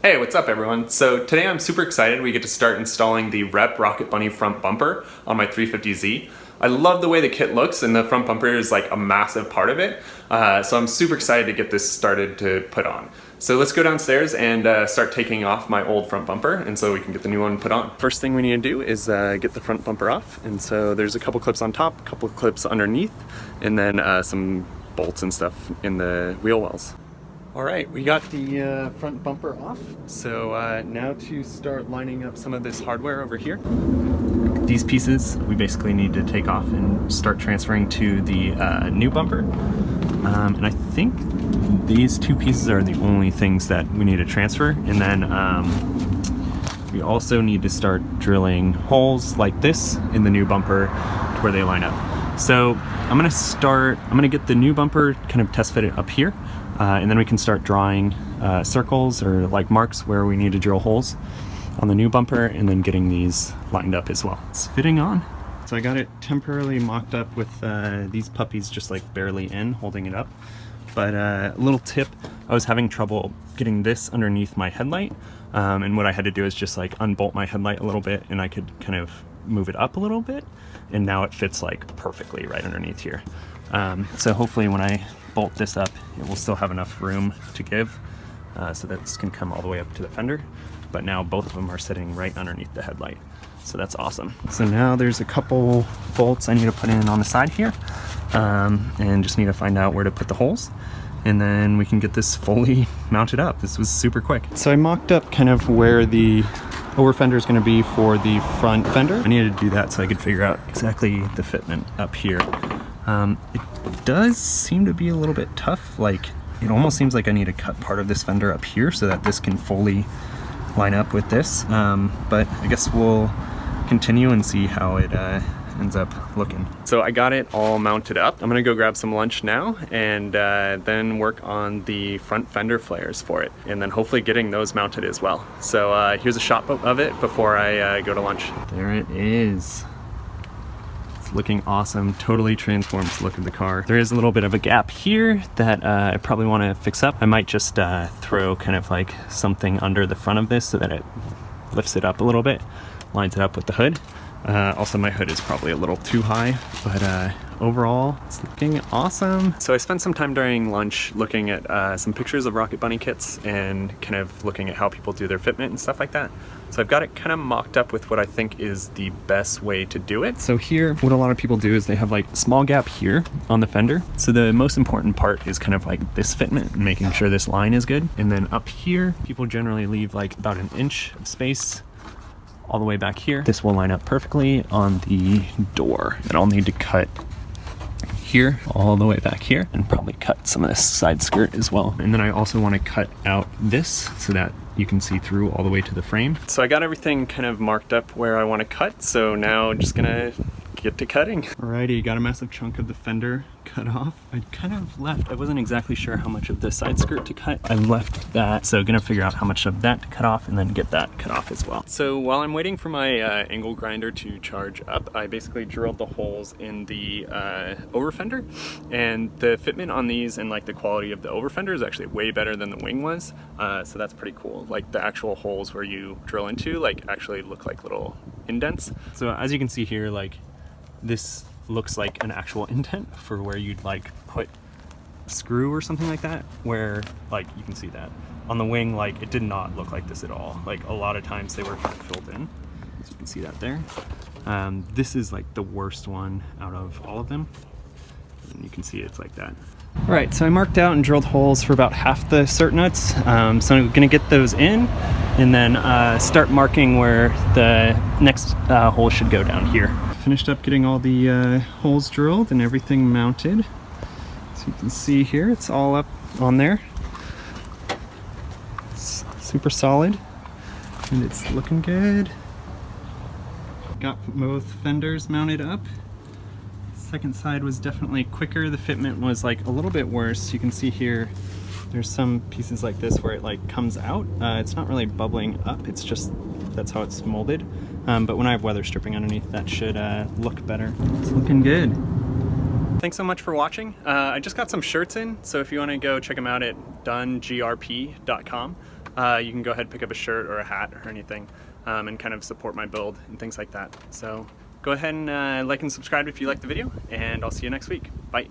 Hey, what's up everyone? So today I'm super excited we get to start installing the Rep Rocket Bunny front bumper on my 350Z. I love the way the kit looks, and the front bumper is like a massive part of it. So I'm super excited to get this started to put on. So let's go downstairs and start taking off my old front bumper, and so we can get the new one put on. First thing we need to do is get the front bumper off. And so there's a couple clips on top, a couple clips underneath, and then some bolts and stuff in the wheel wells. All right, we got the front bumper off. So now to start lining up some of this hardware over here. These pieces we basically need to take off and start transferring to the new bumper. And I think these two pieces are the only things that we need to transfer. And then we also need to start drilling holes like this in the new bumper to where they line up. So I'm gonna get the new bumper kind of test fitted up here. And then we can start drawing circles or like marks where we need to drill holes on the new bumper, and then getting these lined up as well. It's fitting on. So I got it temporarily mocked up with these puppies just like barely in, holding it up. But a little tip, I was having trouble getting this underneath my headlight. And what I had to do is just like unbolt my headlight a little bit, and I could kind of move it up a little bit. And now it fits like perfectly right underneath here. So hopefully when I bolt this up, it will still have enough room to give so that this can come all the way up to the fender. But now both of them are sitting right underneath the headlight. So that's awesome. So now there's a couple bolts I need to put in on the side here, and just need to find out where to put the holes. And then we can get this fully mounted up. This was super quick. So I mocked up kind of where the over fender is going to be for the front fender. I needed to do that so I could figure out exactly the fitment up here. It does seem to be a little bit tough. Like, it almost seems like I need to cut part of this fender up here so that this can fully line up with this. But I guess we'll continue and see how it ends up looking. So I got it all mounted up. I'm gonna go grab some lunch now and then work on the front fender flares for it, and then hopefully getting those mounted as well. So here's a shot of it before I go to lunch. There it is. Looking awesome. Totally transforms the look of the car. There is a little bit of a gap here that I probably want to fix up. I might just throw kind of like something under the front of this so that it lifts it up a little bit, lines it up with the hood. Also, my hood is probably a little too high, but overall it's looking awesome. So I spent some time during lunch looking at some pictures of Rocket Bunny kits and kind of looking at how people do their fitment and stuff like that. So I've got it kind of mocked up with what I think is the best way to do it. So here, what a lot of people do is they have like a small gap here on the fender. So the most important part is kind of like this fitment, making sure this line is good. And then up here, people generally leave like about an inch of space all the way back here. This will line up perfectly on the door. And I'll need to cut here all the way back here, and probably cut some of this side skirt as well. And then I also want to cut out this so that you can see through all the way to the frame. So I got everything kind of marked up where I want to cut, so now just gonna get to cutting. Alrighty, got a massive chunk of the fender cut off. I kind of left, I wasn't exactly sure how much of the side skirt to cut. I left that, so gonna figure out how much of that to cut off and then get that cut off as well. So while I'm waiting for my angle grinder to charge up, I basically drilled the holes in the over fender, and the fitment on these and like the quality of the over fender is actually way better than the wing was. So that's pretty cool. Like the actual holes where you drill into like actually look like little indents. So as you can see here, like this looks like an actual indent for where you'd like put a screw or something like that, where like you can see that on the wing, like it did not look like this at all. Like a lot of times they were kind of filled in, so you can see that there. This is like the worst one out of all of them, and you can see it's like that. All right, so I marked out and drilled holes for about half the cert nuts. So I'm gonna get those in and then start marking where the next hole should go down here. Finished up getting all the holes drilled and everything mounted. So you can see here, it's all up on there. It's super solid and it's looking good. Got both fenders mounted up. Second side was definitely quicker. The fitment was like a little bit worse. You can see here, there's some pieces like this where it like comes out. It's not really bubbling up, it's just, that's how it's molded. But when I have weather stripping underneath, that should look better. It's looking good. Thanks so much for watching. I just got some shirts in, so if you want to go check them out at donegrp.com. you can go ahead and pick up a shirt or a hat or anything, and kind of support my build and things like that. So go ahead and like and subscribe if you like the video, and I'll see you next week. Bye.